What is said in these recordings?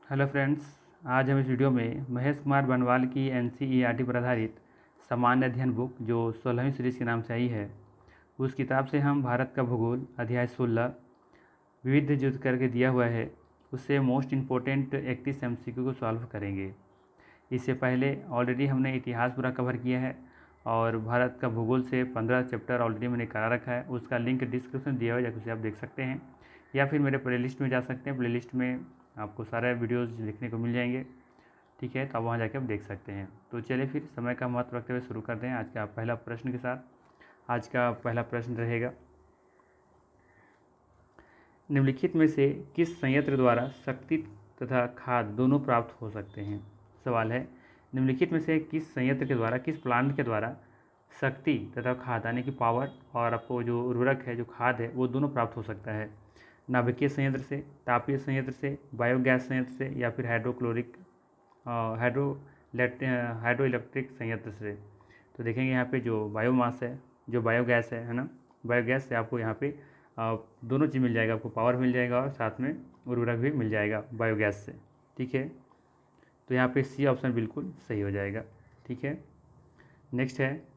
Hello friends, आज हम इस वीडियो में महेश कुमार बनवाल की एनसीईआरटी पर आधारित सामान्य अध्ययन बुक जो 16वीं सीरीज़ के नाम से आई है, उस किताब से हम भारत का भूगोल अध्याय 16 विविध युद्ध करके दिया हुआ है उससे मोस्ट इम्पोर्टेंट 31 एमसीक्यू को सॉल्व करेंगे। इससे पहले ऑलरेडी हमने इतिहास पूरा कवर किया है और भारत का भूगोल से 15 चैप्टर ऑलरेडी मैंने करा रखा है। उसका लिंक डिस्क्रिप्शन दिया हुआ है, जाकर उसे आप देख सकते हैं या फिर मेरे प्लेलिस्ट में जा सकते हैं। प्लेलिस्ट में आपको सारे वीडियोस देखने को मिल जाएंगे, ठीक है, तो आप वहाँ जाके आप देख सकते हैं। तो चलिए फिर समय का महत्व रखते हुए शुरू करते हैं आज का पहला प्रश्न के साथ। आज का पहला प्रश्न रहेगा, निम्नलिखित में से किस संयंत्र द्वारा शक्ति तथा खाद दोनों प्राप्त हो सकते हैं। सवाल है, निम्नलिखित में से किस संयंत्र के द्वारा, किस प्लांट के द्वारा शक्ति तथा खाद यानी कि पावर और आपको जो उर्वरक है, जो खाद है, वो दोनों प्राप्त हो सकता है। नाभिकीय संयंत्र से, तापीय संयंत्र से, बायोगैस संयंत्र से या फिर हाइड्रो इलेक्ट्रिक संयंत्र से। तो देखेंगे यहाँ पे जो बायोमास है, जो बायोगैस है ना, बायोगैस से आपको यहाँ पे दोनों चीज़ मिल जाएगा, आपको पावर मिल जाएगा और साथ में उर्वरक भी मिल जाएगा बायोगैस से, ठीक है। तो यहाँ पे सी ऑप्शन बिल्कुल सही हो जाएगा, ठीक है। नेक्स्ट है,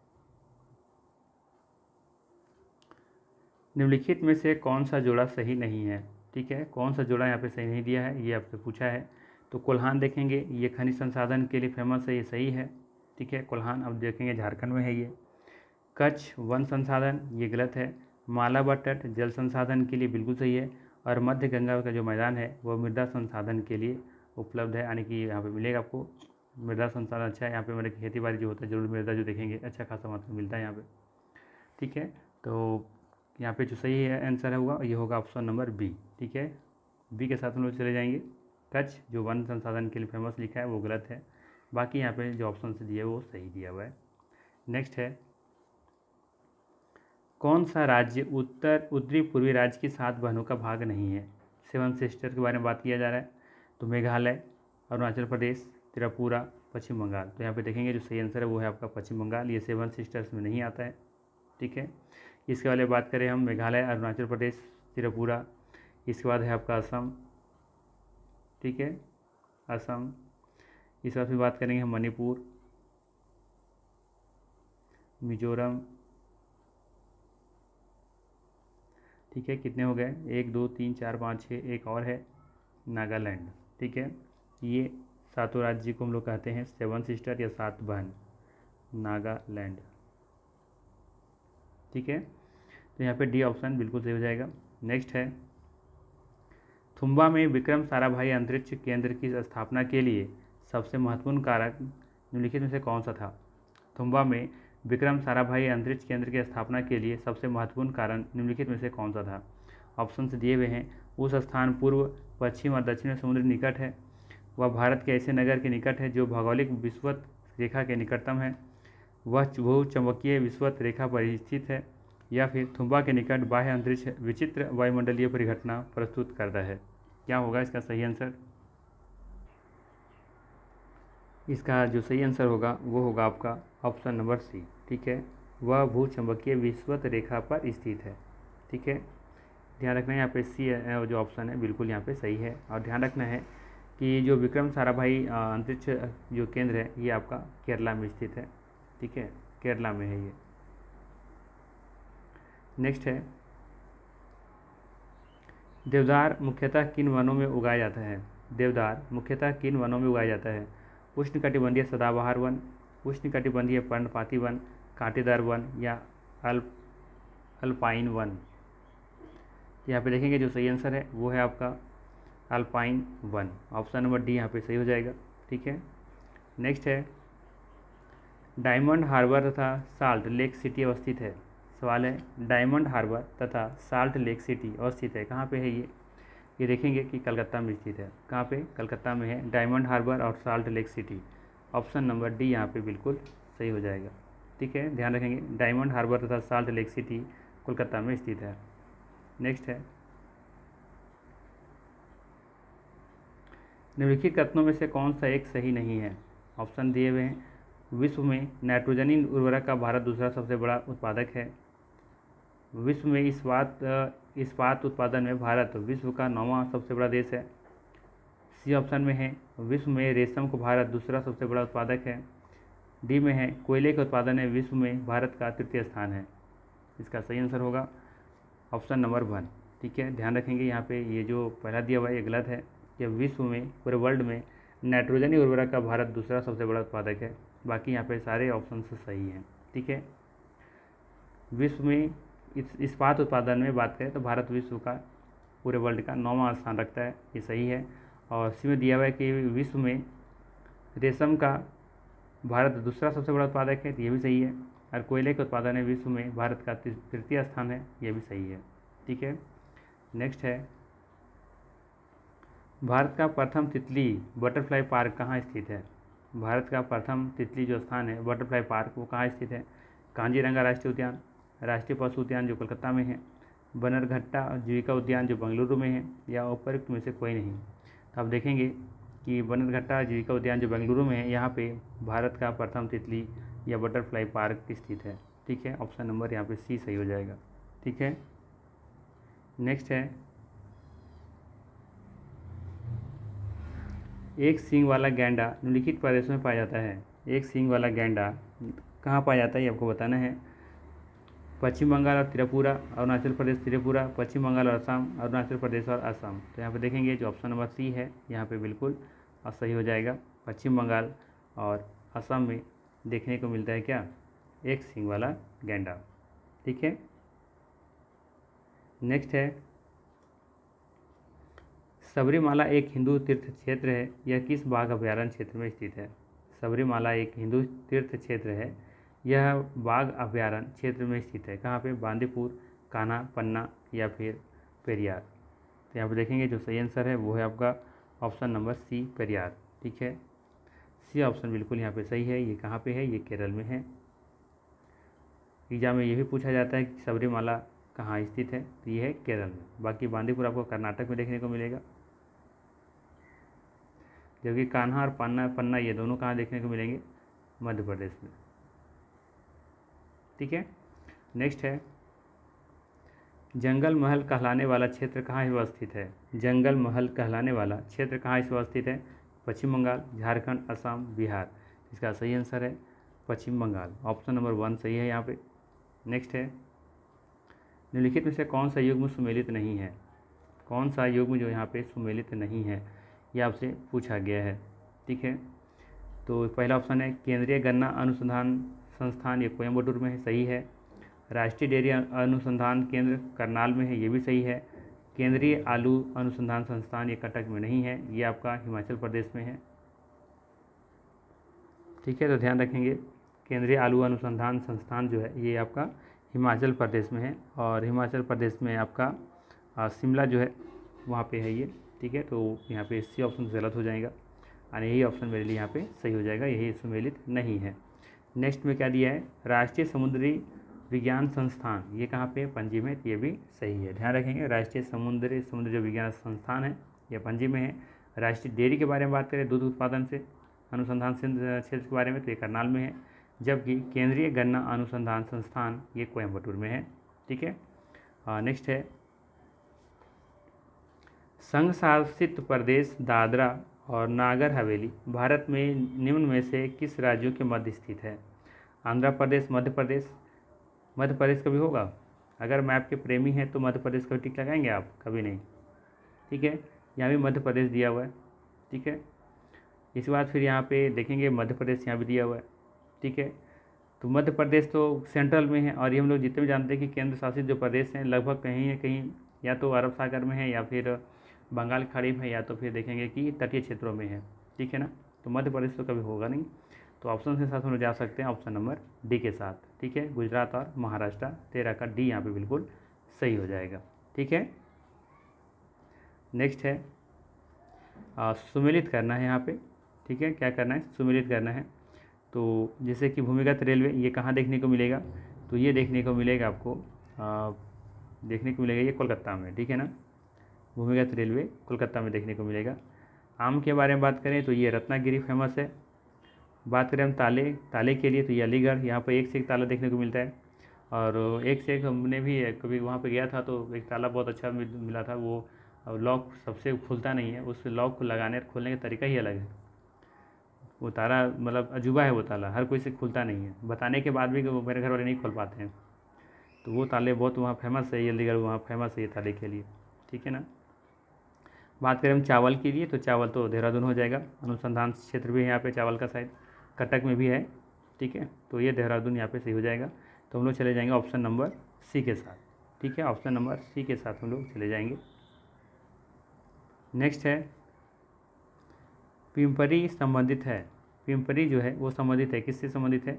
निम्नलिखित में से कौन सा जोड़ा सही नहीं है, ठीक है। कौन सा जोड़ा यहाँ पे सही नहीं दिया है, ये आपसे पूछा है। तो कोल्हान देखेंगे, ये खनिज संसाधन के लिए फेमस है, ये सही है, ठीक है। कोल्हान अब देखेंगे झारखंड में है ये। कच्छ वन संसाधन, ये गलत है। मालाबार तट जल संसाधन के लिए बिल्कुल सही है। और मध्य गंगा का जो मैदान है वो मृदा संसाधन के लिए उपलब्ध है, यानी कि यहाँ पे मिलेगा आपको मृदा संसाधन अच्छा है। यहाँ पे मेरे खेती बाड़ी जो होता है, जरूर मृदा जो देखेंगे अच्छा खासा मात्रा मिलता है यहाँ पे, ठीक है। तो यहाँ पे जो सही है आंसर है हुआ, ये होगा ऑप्शन नंबर बी, ठीक है। बी के साथ हम लोग चले जाएंगे। कच्छ जो वन संसाधन के लिए फेमस लिखा है वो गलत है, बाकी यहाँ पे जो ऑप्शन से दिया है वो सही दिया हुआ है। नेक्स्ट है, कौन सा राज्य उत्तरी पूर्वी राज्य की 7 बहनों का भाग नहीं है। 7 सिस्टर के बारे में बात किया जा रहा है। तो मेघालय, अरुणाचल प्रदेश, त्रिपुरा, पश्चिम बंगाल। तो यहाँ पे देखेंगे जो सही आंसर है वो है आपका पश्चिम बंगाल, ये 7 सिस्टर्स में नहीं आता है, ठीक है। इसके वाले बात करें हम, मेघालय, अरुणाचल प्रदेश, त्रिपुरा, इसके बाद है आपका असम, ठीक है, असम। इसके बाद फिर बात करेंगे हम मणिपुर, मिजोरम, ठीक है। कितने हो गए, 1 2 3 4 5 6, एक और है नागालैंड, ठीक है। ये 7 राज्य को हम लोग कहते हैं 7 सिस्टर या 7 बहन, नागालैंड, ठीक है। तो यहाँ पे डी ऑप्शन बिल्कुल सही हो जाएगा। नेक्स्ट है, थुम्बा में विक्रम साराभाई अंतरिक्ष केंद्र की स्थापना के लिए सबसे महत्वपूर्ण कारक निम्नलिखित में से कौन सा था। थुम्बा में विक्रम साराभाई अंतरिक्ष केंद्र की स्थापना के लिए सबसे महत्वपूर्ण कारण निम्नलिखित में से कौन सा था। ऑप्शन से दिए हुए हैं, उस स्थान पूर्व, पश्चिम और दक्षिण में समुद्र निकट है, वह भारत के ऐसे नगर के निकट है जो भौगोलिक विषुवत रेखा के निकटतम है, वह भू चुंबकीय विषुवत रेखा पर स्थित है, या फिर थुम्बा के निकट बाह्य अंतरिक्ष विचित्र वायुमंडलीय परिघटना प्रस्तुत करता है। क्या होगा इसका सही आंसर। इसका जो सही आंसर होगा वो होगा आपका ऑप्शन नंबर सी, ठीक है। वह भू चुंबकीय विषुवत रेखा पर स्थित है, ठीक है। ध्यान रखना है यहाँ पे सी जो ऑप्शन है बिल्कुल यहाँ पे सही है। और ध्यान रखना है कि जो विक्रम साराभाई अंतरिक्ष जो केंद्र है ये आपका केरला में स्थित है, ठीक है, केरला में है ये। नेक्स्ट है, देवदार मुख्यतः किन वनों में उगाया जाता है। देवदार मुख्यतः किन वनों में उगाया जाता है। उष्णकटिबंधीय सदाबहार वन, उष्णकटिबंधीय पर्णपाती वन, कांटेदार वन या अल्पाइन वन। यहाँ पे देखेंगे जो सही आंसर है वो है आपका alpine one, option number D यहाँ पे सही हो जाएगा, ठीक है। नेक्स्ट है, डायमंड हार्बर तथा साल्ट लेक सिटी अवस्थित है। सवाल है, डायमंड हार्बर तथा साल्ट लेक सिटी अवस्थित है, कहाँ पे है ये देखेंगे कि कलकत्ता में स्थित है। कहाँ पे, कलकत्ता में है डायमंड हार्बर और salt lake city. Option number D यहाँ पे बिल्कुल सही हो जाएगा, ठीक है। ध्यान रखेंगे डायमंड हार्बर तथा साल्ट लेक सिटी कोलकाता में स्थित है। नेक्स्ट है, निम्नलिखित कथनों में से कौन सा एक सही नहीं है। ऑप्शन दिए हुए हैं, विश्व में नाइट्रोजनी उर्वरक का भारत दूसरा सबसे बड़ा उत्पादक है। विश्व में इस्पात उत्पादन में भारत विश्व का 9वां सबसे बड़ा देश है। सी ऑप्शन में है विश्व में रेशम को भारत दूसरा सबसे बड़ा उत्पादक है। डी में है कोयले के उत्पादन में विश्व में भारत का तृतीय स्थान है। इसका सही आंसर होगा ऑप्शन नंबर 1। ठीक है, ध्यान रखेंगे यहाँ पे ये जो पहला दिया हुआ है ये गलत है। कि विश्व में पूरे वर्ल्ड में नाइट्रोजनी उर्वरक का भारत दूसरा सबसे बड़ा उत्पादक है। बाकी यहाँ पे सारे ऑप्शन से सही हैं। ठीक है, विश्व में इस्पात उत्पादन में बात करें तो भारत विश्व का पूरे वर्ल्ड का 9वां स्थान रखता है, ये सही है। और इसी में दिया हुआ है कि विश्व में रेशम का भारत दूसरा सबसे बड़ा उत्पादक है, तो ये भी सही है। और कोयले के उत्पादन में विश्व में भारत का तृतीय स्थान है, ये भी सही है। ठीक है, नेक्स्ट है भारत का प्रथम तितली बटरफ्लाई पार्क कहाँ स्थित है। भारत का प्रथम तितली जो स्थान है बटरफ्लाई पार्क वो कहाँ स्थित है। कांजीरंगा राष्ट्रीय उद्यान, राष्ट्रीय पशु उद्यान जो कोलकाता में है, बनरघट्टा जीविका उद्यान जो बेंगलुरु में है, या उपरोक्त में से कोई नहीं। तो आप देखेंगे कि बनरघट्टा जीविका उद्यान जो बेंगलुरु में है, यहाँ पे भारत का प्रथम तितली या बटरफ्लाई पार्क स्थित है। ठीक है, ऑप्शन नंबर यहाँ पे सी सही हो जाएगा। ठीक है, नेक्स्ट है एक सींग वाला गैंडा निम्नलिखित प्रदेश में पाया जाता है। एक सींग वाला गैंडा कहाँ पाया जाता है ये आपको बताना है। पश्चिम बंगाल और त्रिपुरा, अरुणाचल प्रदेश त्रिपुरा, पश्चिम बंगाल और असम, अरुणाचल प्रदेश और असम। तो यहाँ पे देखेंगे जो ऑप्शन नंबर सी है यहाँ पे बिल्कुल सही हो जाएगा। पश्चिम बंगाल और असम में देखने को मिलता है क्या, एक सींग वाला गैंडा। ठीक है, नेक्स्ट है सबरीमाला एक हिंदू तीर्थ क्षेत्र है, यह किस बाघ अभयारण्य क्षेत्र में स्थित है। सबरीमाला एक हिंदू तीर्थ क्षेत्र है, यह बाघ अभयारण्य क्षेत्र में स्थित है। कहाँ पे, बांदीपुर, कान्हा, पन्ना या फिर पेरियार। तो यहाँ पे देखेंगे जो सही आंसर है वो है आपका ऑप्शन नंबर सी पेरियार। ठीक है, सी ऑप्शन बिल्कुल यहाँ पे सही है। ये कहाँ पे है, ये केरल में है। एग्जाम में ये भी पूछा जाता है कि सबरीमाला कहाँ स्थित है, तो ये है केरल में। बाकी बांदीपुर आपको कर्नाटक में देखने को मिलेगा, जबकि कान्हा और पन्ना ये दोनों कहाँ देखने को मिलेंगे, मध्य प्रदेश में। ठीक है, नेक्स्ट है जंगल महल कहलाने वाला क्षेत्र कहाँ स्थित है। जंगल महल कहलाने वाला क्षेत्र कहाँ स्थित है। पश्चिम बंगाल, झारखंड, असम, बिहार। इसका सही आंसर है पश्चिम बंगाल, ऑप्शन नंबर 1 सही है यहाँ पे। नेक्स्ट है निम्नलिखित में से कौन सा युग्म सुमेलित नहीं है। कौन सा युग्म जो यहाँ पे सुमेलित नहीं है ये आपसे पूछा गया है। ठीक है, तो पहला ऑप्शन है केंद्रीय गन्ना अनुसंधान संस्थान, ये कोयम्बटूर में है, सही है। राष्ट्रीय डेयरी अनुसंधान केंद्र करनाल में है, ये भी सही है। केंद्रीय आलू अनुसंधान संस्थान ये कटक में नहीं है, ये आपका हिमाचल प्रदेश में है। ठीक है, तो ध्यान रखेंगे केंद्रीय आलू अनुसंधान संस्थान जो है ये आपका हिमाचल प्रदेश में है, और हिमाचल प्रदेश में आपका शिमला जो है वहाँ पे है ये। ठीक है, तो यहाँ पे सी ऑप्शन गलत हो जाएगा और यही ऑप्शन मेरे लिए यहाँ पे सही हो जाएगा, यही सुमेलित नहीं है। नेक्स्ट में क्या दिया है, राष्ट्रीय समुद्री विज्ञान संस्थान, ये कहाँ पे, पणजी में, ये भी सही है। ध्यान रखेंगे राष्ट्रीय समुद्री जो विज्ञान संस्थान है ये पणजी में है। राष्ट्रीय डेयरी के बारे में बात करें, दूध उत्पादन से अनुसंधान क्षेत्र के बारे में, तो ये करनाल में है। जबकि केंद्रीय गन्ना अनुसंधान संस्थान ये कोयम्बटूर में है। ठीक है, नेक्स्ट है संघ शासित प्रदेश दादरा और नागर हवेली भारत में निम्न में से किस राज्यों के मध्य स्थित है। आंध्र प्रदेश, मध्य प्रदेश। मध्य प्रदेश कभी होगा, अगर मैप के प्रेमी हैं तो मध्य प्रदेश का टिक लगाएंगे आप, कभी नहीं। ठीक है, यहाँ भी मध्य प्रदेश दिया हुआ है। ठीक है, इसके बाद फिर यहाँ पे देखेंगे मध्य प्रदेश यहाँ भी दिया हुआ है। ठीक है, तो मध्य प्रदेश तो सेंट्रल में है, और ये हम लोग जितने भी जानते हैं कि केंद्र शासित जो प्रदेश हैं लगभग कहीं न कहीं या तो अरब सागर में है, या फिर बंगाल की खाड़ी में है, या तो फिर देखेंगे कि तटीय क्षेत्रों में है। ठीक है ना, तो मध्य प्रदेश तो कभी होगा नहीं, तो ऑप्शन के साथ हम लोग जा सकते हैं ऑप्शन नंबर डी के साथ। ठीक है, गुजरात और महाराष्ट्र, 13 का डी यहाँ पे बिल्कुल सही हो जाएगा। ठीक है, नेक्स्ट है सुमेलित करना है यहाँ पे। ठीक है, क्या करना है, सुमेलित करना है। तो जैसे कि भूमिगत रेलवे ये कहाँ देखने को मिलेगा, तो ये देखने को मिलेगा आपको देखने को मिलेगा ये कोलकाता में। ठीक है ना, भूमिगत रेलवे कोलकाता में देखने को मिलेगा। आम के बारे में बात करें तो ये रत्नागिरी फेमस है। बात करें हम ताले के लिए तो ये अलीगढ़, यहाँ पर एक से एक ताला देखने को मिलता है, और एक से एक हमने भी कभी वहाँ पे गया था तो एक ताला बहुत अच्छा मिला था, वो अब लॉक सबसे खुलता नहीं है, उस लॉक को लगाने खोलने का तरीका ही अलग है। वो ताला मतलब अजूबा है, वो ताला हर कोई से खुलता नहीं है, बताने के बाद भी कि वो मेरे घर वाले नहीं खोल पाते हैं। तो वो ताले बहुत वहाँ फेमस है, ये अलीगढ़ वहाँ फेमस है ये ताले के लिए, ठीक है ना। बात करें हम चावल के लिए, तो चावल तो देहरादून हो जाएगा। अनुसंधान क्षेत्र भी है यहाँ पे चावल का, शायद कटक में भी है, ठीक है। तो ये देहरादून यहाँ पे सही हो जाएगा। तो हम लोग चले जाएंगे ऑप्शन नंबर सी के साथ, ठीक है। ऑप्शन नंबर सी के साथ हम लोग चले जाएंगे। नेक्स्ट है पिंपरी संबंधित है। पिंपरी जो है वो संबंधित है, किससे संबंधित है?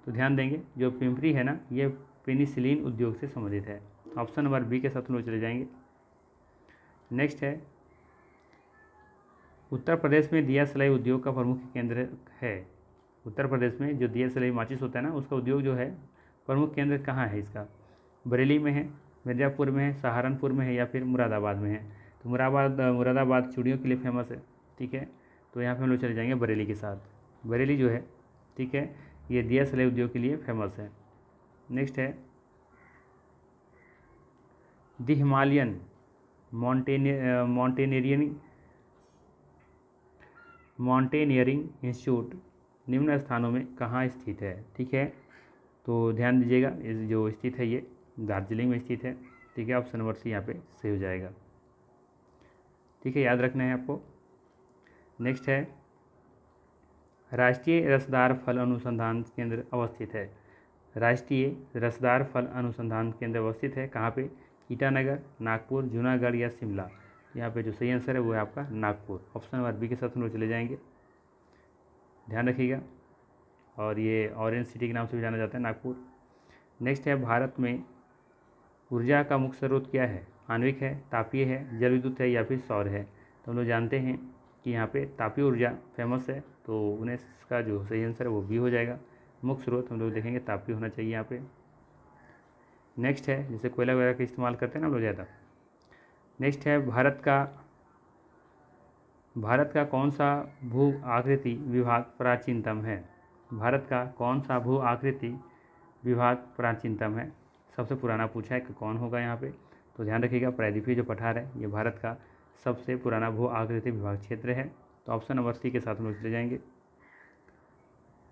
तो ध्यान देंगे, जो पिंपरी है ना, ये पेनिसिलिन उद्योग से संबंधित है। ऑप्शन नंबर बी के साथ हम लोग चले जाएंगे। नेक्स्ट है उत्तर प्रदेश में दिया सलाई उद्योग का प्रमुख केंद्र है। उत्तर प्रदेश में जो दिया सलाई माचिस होता है ना, उसका उद्योग जो है प्रमुख केंद्र कहाँ है इसका? बरेली में है, मिर्ज़ापुर में है, सहारनपुर में है, या फिर मुरादाबाद में है। तो मुरादाबाद चूड़ियों के लिए फेमस है, ठीक है। तो यहाँ पे हम लोग चले जाएंगे बरेली के साथ। बरेली जो है, ठीक है, ये दिया सलाई उद्योग के लिए फेमस है। नेक्स्ट है द हिमालयन माउंटेनियरिंग इंस्टीट्यूट निम्न स्थानों में कहाँ स्थित है, ठीक है। तो ध्यान दीजिएगा, इस जो स्थित है ये दार्जिलिंग में स्थित है, ठीक है। ऑप्शन नंबर सी यहाँ पे सही हो जाएगा, ठीक है, याद रखना है आपको। नेक्स्ट है राष्ट्रीय रसदार फल अनुसंधान केंद्र अवस्थित है। राष्ट्रीय रसदार फल अनुसंधान केंद्र अवस्थित है कहाँ पे? ईटानगर, नागपुर, जूनागढ़ या शिमला। यहाँ पे जो सही आंसर है वो है आपका नागपुर। ऑप्शन नंबर बी के साथ हम लोग चले जाएंगे, ध्यान रखिएगा। और ये ऑरेंज सिटी के नाम से भी जाना जाता है नागपुर। नेक्स्ट है भारत में ऊर्जा का मुख्य स्रोत क्या है? आणविक है, तापीय है, जल विद्युत है, या फिर सौर है। तो हम लोग जानते हैं कि यहाँ पे तापीय ऊर्जा फेमस है, तो उन्हें का जो सही आंसर है वो बी हो जाएगा। मुख्य स्रोत हम लोग देखेंगे तापीय होना चाहिए यहाँ पे। नेक्स्ट है जैसे कोयला वगैरह का इस्तेमाल करते हैं ना हम लोग ज़्यादा। नेक्स्ट है भारत का कौन सा भू आकृति विभाग प्राचीनतम है? भारत का कौन सा भू आकृति विभाग प्राचीनतम है? सबसे पुराना पूछा है कि कौन होगा यहाँ पे। तो ध्यान रखिएगा, प्रायद्वीपीय जो पठार है ये भारत का सबसे पुराना भू आकृति विभाग क्षेत्र है। तो ऑप्शन नंबर सी के साथ हम लोग चले जाएंगे।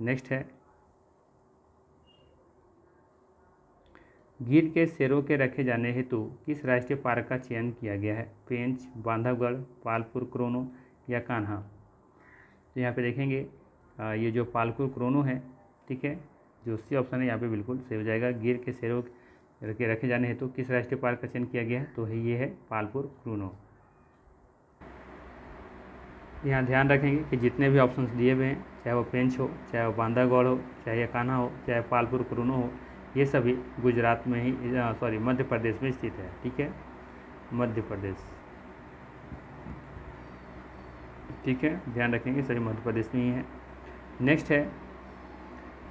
नेक्स्ट है गिर के शेरों के रखे जाने हेतु किस राष्ट्रीय पार्क का चयन किया गया है? पेंच, बांधवगढ़, पालपुर क्रोनो या कान्हा। तो यहाँ पे देखेंगे ये जो पालपुर क्रोनो है, ठीक है, जो सी ऑप्शन है यहाँ पे बिल्कुल सही हो जाएगा। गिर के शेरों के रखे जाने हेतु किस राष्ट्रीय पार्क का चयन किया गया है? तो ये है पालपुर क्रोनो। यहाँ ध्यान रखेंगे कि जितने भी ऑप्शंस दिए हुए हैं, चाहे वो पेंच हो, चाहे वो बांधवगढ़ हो, चाहे कान्हा हो, चाहे पालपुर क्रोनो हो, ये सभी गुजरात में ही मध्य प्रदेश में स्थित है, ठीक है, मध्य प्रदेश, ठीक है, ध्यान रखेंगे सभी मध्य प्रदेश में ही है। नेक्स्ट है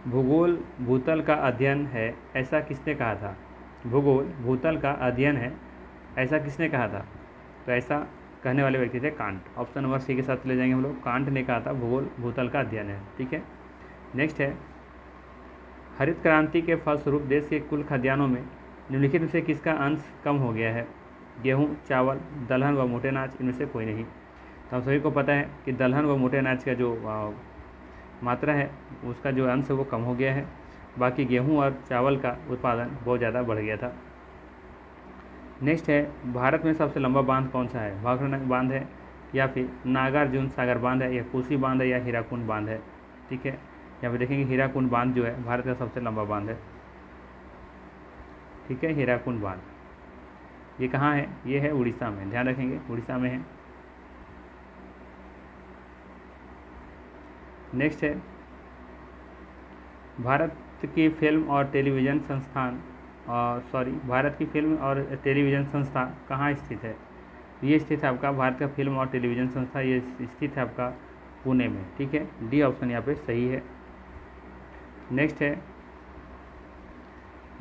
भूगोल भूतल का अध्ययन है ऐसा किसने कहा था? भूगोल भूतल का अध्ययन है ऐसा किसने कहा था? तो ऐसा कहने वाले व्यक्ति थे कांट। ऑप्शन नंबर सी के साथ ले जाएंगे हम लोग। कांट ने कहा था भूगोल भूतल का अध्ययन है, ठीक है। नेक्स्ट है हरित क्रांति के फलस्वरूप देश के कुल खाद्यान्नों में निम्नलिखित में से किसका अंश कम हो गया है? गेहूँ, चावल, दलहन व मोटे अनाज, इनमें से कोई नहीं। तो हम सभी को पता है कि दलहन व मोटे अनाज का जो मात्रा है उसका जो अंश है वो कम हो गया है। बाकी गेहूँ और चावल का उत्पादन बहुत ज़्यादा बढ़ गया था। नेक्स्ट है भारत में सबसे लंबा बांध कौन सा है? भाखड़ा बांध है, या फिर नागार्जुन सागर बांध है, या कोसी बांध है, या हीराकुंड बांध है, ठीक है। यहाँ पे देखेंगे हीराकुंड बांध जो है भारत का सबसे लंबा बांध है, ठीक है, हीराकुंड बांध। ये कहाँ है? ये है उड़ीसा में, ध्यान रखेंगे उड़ीसा में है। नेक्स्ट है भारत की फिल्म और टेलीविज़न संस्था कहाँ स्थित है? ये स्थित है आपका भारत का फिल्म और टेलीविज़न संस्था, ये स्थित है आपका पुणे में, ठीक है। डी ऑप्शन यहाँ पे सही है। नेक्स्ट है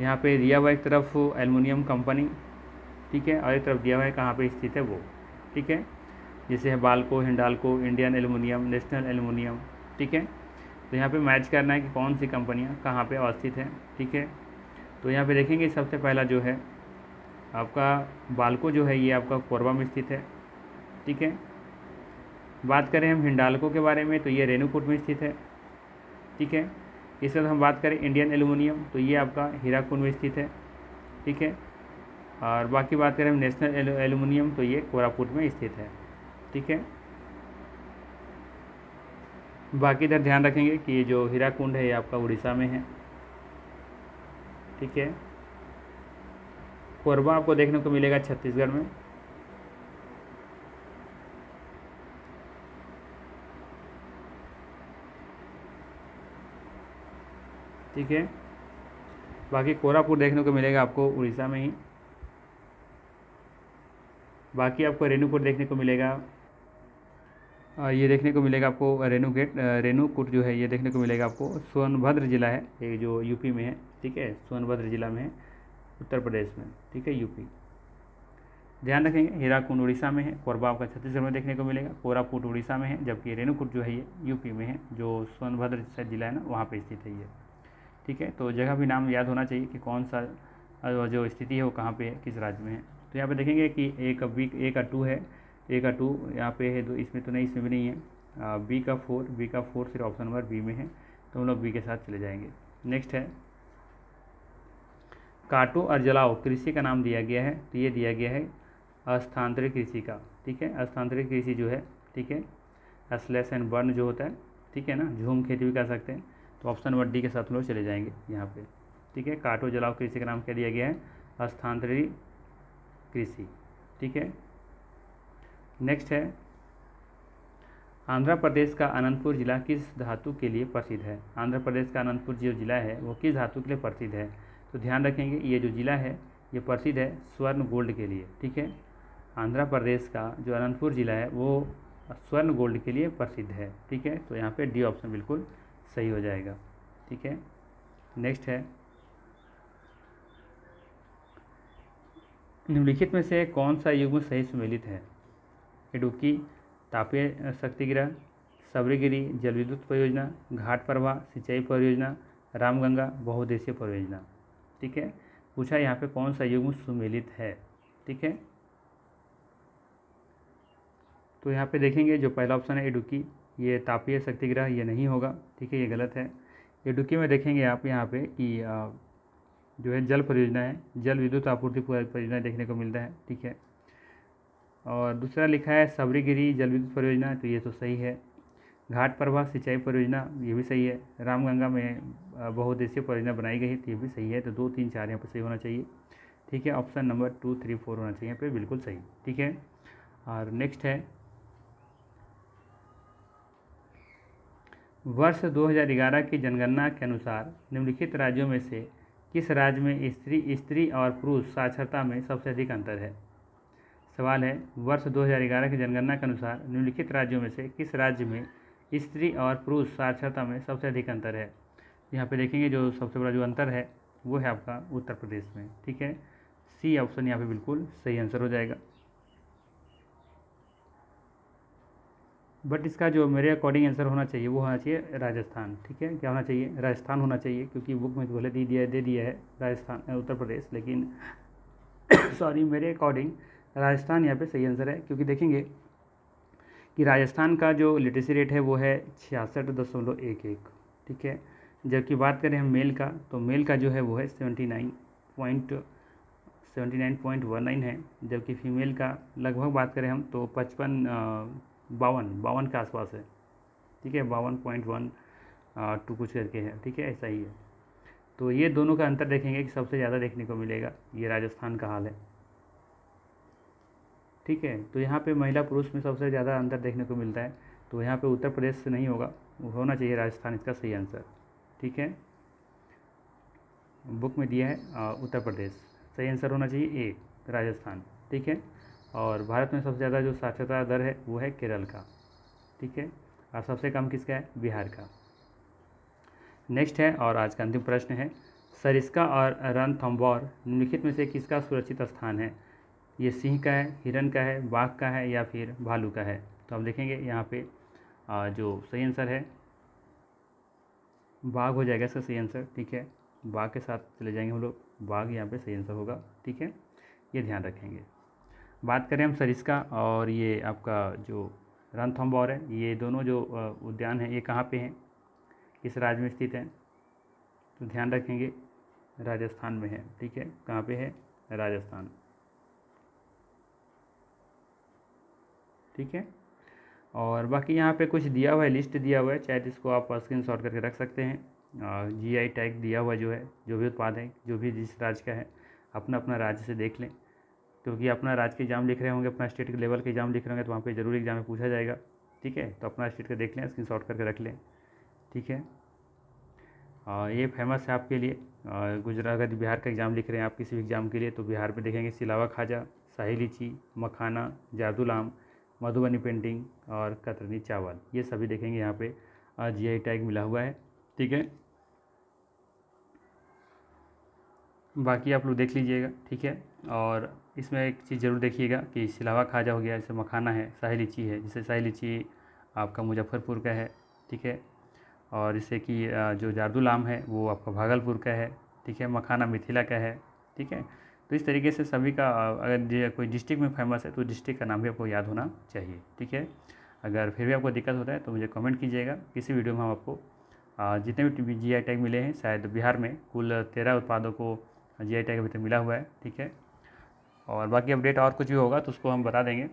यहाँ पे दिया हुआ एक तरफ एल्युमिनियम कंपनी, ठीक है, और एक तरफ दिया हुआ है कहाँ पे स्थित है वो, ठीक है, जैसे है Balco, Hindalco, Indian aluminium, national aluminium, ठीक है। तो यहाँ पे मैच करना है कि कौन सी कंपनियाँ कहाँ पे अवस्थित हैं, ठीक है। तो यहाँ पे देखेंगे सबसे पहला जो है आपका बाल्को जो है ये आपका कोरबा में स्थित है, ठीक है। बात करें हम हिंडाल्को के बारे में तो ये रेणुकूट में स्थित है, ठीक है। इसके बाद हम बात करें इंडियन एल्यूमिनियम तो ये आपका हीराकुंड में स्थित है, ठीक है। और बाकी बात करें हम नेशनल एल्यूमिनियम तो ये कोरापुट में स्थित है, ठीक है। बाकी इधर ध्यान रखेंगे कि ये जो हीराकुंड है ये आपका उड़ीसा में है, ठीक है। कोरबा आपको देखने को मिलेगा छत्तीसगढ़ में, ठीक है। बाकी कोरापुट देखने को मिलेगा आपको उड़ीसा में ही। बाकी आपको रेणुकूट देखने को मिलेगा, ये देखने को मिलेगा आपको रेणुकूट जो है ये देखने को मिलेगा आपको सोनभद्र जिला है, ये जो यूपी में है, ठीक है। सोनभद्र जिला में है उत्तर प्रदेश में, ठीक है, यूपी। ध्यान रखेंगे हीराकुंड उड़ीसा में है, कोरबा आपका छत्तीसगढ़ में देखने को मिलेगा, कोरापुट उड़ीसा में है, जबकि रेणुकूट जो है ये यूपी में है, जो सोनभद्र जिला है ना वहाँ पर स्थित है ये, ठीक है। तो जगह भी नाम याद होना चाहिए कि कौन सा जो स्थिति है वो कहाँ पे है, किस राज्य में है। तो यहाँ पे देखेंगे कि A का 2 है, A का 2 यहाँ पे है, तो इसमें तो नहीं, इसमें भी नहीं है। बी का 4 सिर्फ ऑप्शन नंबर बी में है, तो हम लोग बी के साथ चले जाएंगे। नेक्स्ट है काटो और जलाओ कृषि का नाम दिया गया है, तो ये दिया गया है स्थानांतरित कृषि का, ठीक है। स्थानांतरित कृषि जो है, ठीक है, स्लैश एंड बर्न जो होता है, ठीक है ना, झूम खेती भी कर सकते हैं। तो ऑप्शन नंबर डी के साथ हम लोग चले जाएंगे यहाँ पे, ठीक है। काटो जलाओ कृषि का नाम क्या दिया गया है, स्थानांतरित कृषि, ठीक है। नेक्स्ट है आंध्र प्रदेश का अनंतपुर जिला किस धातु के लिए प्रसिद्ध है। आंध्र प्रदेश का अनंतपुर जो जिला है वो किस धातु के लिए प्रसिद्ध है। तो ध्यान रखेंगे ये जो जिला है ये प्रसिद्ध है स्वर्ण गोल्ड के लिए, ठीक है। आंध्र प्रदेश का जो अनंतपुर जिला है वो स्वर्ण गोल्ड के लिए प्रसिद्ध है, ठीक है। तो यहाँ पे डी ऑप्शन बिल्कुल सही हो जाएगा, ठीक है। नेक्स्ट है निम्नलिखित में से कौन सा युग्म सही सुमेलित है। इडुक्की तापीय शक्तिगृह, सबरीगिरी जल विद्युत परियोजना, घाट प्रवाह सिंचाई परियोजना, रामगंगा बहुउद्देशीय परियोजना, ठीक है। पूछा यहाँ पे कौन सा युग्म सुमेलित है, ठीक है। तो यहाँ पे देखेंगे जो पहला ऑप्शन है इडुक्की, ये तापीय शक्तिगृह ये नहीं होगा, ठीक है, ये गलत है। इडुक्की में देखेंगे आप यहाँ पे कि जो है जल परियोजना है, जल विद्युत आपूर्ति परियोजना देखने को मिलता है, ठीक है। और दूसरा लिखा है सबरीगिरी जल विद्युत परियोजना, तो ये तो सही है। घाट प्रवाह सिंचाई परियोजना ये भी सही है। रामगंगा में बहुउद्देशीय परियोजना बनाई गई है, तो ये भी सही है। तो 2, 3, 4 यहाँ पर सही होना चाहिए, ठीक है। ऑप्शन नंबर 2, 3, 4 होना चाहिए यहाँ पे बिल्कुल सही, ठीक है। और नेक्स्ट है वर्ष 2011 की जनगणना के अनुसार निम्नलिखित राज्यों में से किस राज्य में स्त्री और पुरुष साक्षरता में सबसे अधिक अंतर है। सवाल है वर्ष 2011 की जनगणना के अनुसार निम्नलिखित राज्यों में से किस राज्य में स्त्री और पुरुष साक्षरता में सबसे अधिक अंतर है। यहाँ पे देखेंगे जो सबसे बड़ा जो अंतर है वो है आपका उत्तर प्रदेश में, ठीक है। सी ऑप्शन यहाँ पे बिल्कुल सही आंसर हो जाएगा। बट इसका जो मेरे अकॉर्डिंग आंसर होना चाहिए वो होना चाहिए राजस्थान, ठीक है। क्या होना चाहिए, राजस्थान होना चाहिए, क्योंकि बुक में पहले दे दिया है राजस्थान उत्तर प्रदेश, लेकिन सॉरी मेरे अकॉर्डिंग राजस्थान यहाँ पे सही आंसर है, क्योंकि देखेंगे कि राजस्थान का जो लिटरेसी रेट है वो है 66.11, ठीक है। जबकि बात करें हम मेल का, तो मेल का जो है वो है 79.19 है, जबकि फीमेल का लगभग बात करें हम तो 52 के आसपास है, ठीक है। 52.12 कुछ करके है, ठीक है, ऐसा ही है। तो ये दोनों का अंतर देखेंगे कि सबसे ज़्यादा देखने को मिलेगा ये राजस्थान का हाल है, ठीक है। तो यहाँ पे महिला पुरुष में सबसे ज़्यादा अंतर देखने को मिलता है, तो यहाँ पे उत्तर प्रदेश से नहीं होगा, होना चाहिए राजस्थान इसका सही आंसर, ठीक है। बुक में दिया है उत्तर प्रदेश, सही आंसर होना चाहिए ए राजस्थान, ठीक है। और भारत में सबसे ज़्यादा जो साक्षरता दर है वो है केरल का, ठीक है। और सबसे कम किसका है, बिहार का। नेक्स्ट है और आज का अंतिम प्रश्न है सरिस्का और रणथंभौर निम्नलिखित में से किसका सुरक्षित स्थान है। ये सिंह का है, हिरन का है, बाघ का है या फिर भालू का है। तो हम देखेंगे यहाँ पे जो सही आंसर है बाघ हो जाएगा इसका सही आंसर, ठीक है। बाघ के साथ चले जाएंगे हम लोग, बाघ यहाँ पे सही आंसर होगा, ठीक है। ये ध्यान रखेंगे। बात करें हम सरिस्का और ये आपका जो रणथंभौर है, ये दोनों जो उद्यान हैं ये कहाँ पे हैं, किस राज्य में स्थित हैं, तो ध्यान रखेंगे राजस्थान में है। ठीक है, कहाँ पे है, राजस्थान। ठीक है, और बाकी यहाँ पे कुछ दिया हुआ है, लिस्ट दिया हुआ है, चाहे इसको आप स्क्रीन शॉट करके रख सकते हैं। GI टैग दिया हुआ जो है, जो भी उत्पाद है, जो भी जिस राज्य का है, अपना अपना राज्य से देख लें, क्योंकि अपना राज्य के एग्जाम लिख रहे होंगे, अपना स्टेट के लेवल के एग्जाम लिख रहे होंगे, तो वहाँ पे जरूर एग्जाम में पूछा जाएगा। ठीक है, तो अपना स्टेट का देख लें, स्क्रीन शॉट करके रख लें। ठीक है, ये फेमस है आपके लिए। गुजरात, अगर बिहार का एग्ज़ाम लिख रहे हैं आप किसी भी एग्ज़ाम के लिए, तो बिहार में देखेंगे सिलावा खाजा, शाही लीची, मखाना, जादूलाम, मधुबनी पेंटिंग और कतरनी चावल, ये सभी देखेंगे यहाँ पे GI टैग मिला हुआ है। ठीक है, बाकी आप लोग देख लीजिएगा। ठीक है, और इसमें एक चीज़ ज़रूर देखिएगा कि सिलावा खाजा हो गया, जैसे मखाना है, शाही लीची है, जैसे शाही लीची आपका मुजफ्फरपुर का है। ठीक है, और जैसे कि जो जादूलाम है वो आपका भागलपुर का है। ठीक है, मखाना मिथिला का है। ठीक है, तो इस तरीके से सभी का अगर कोई डिस्ट्रिक्ट में फेमस है तो डिस्ट्रिक्ट का नाम भी आपको याद होना चाहिए। ठीक है, अगर फिर भी आपको दिक्कत होता है तो मुझे कमेंट कीजिएगा। किसी वीडियो में हम आपको जितने भी GI टैग मिले हैं, शायद बिहार में कुल 13 उत्पादों को GI टैग अभी तक मिला हुआ है। ठीक है, और बाकी अपडेट और कुछ भी होगा तो उसको हम बता देंगे।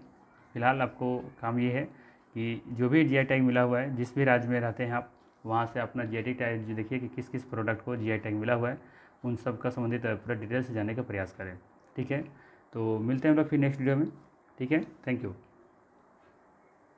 फिलहाल आपको काम ये है कि जो भी GI टैग मिला हुआ है, जिस भी राज्य में रहते हैं आप, वहाँ से अपना GI टैग देखिए कि किस किस प्रोडक्ट को GI टैग मिला हुआ है, उन सब का संबंधित पूरा डिटेल से जानने का प्रयास करें। ठीक है, तो मिलते हैं हम लोग फिर नेक्स्ट वीडियो में। ठीक है, थैंक यू।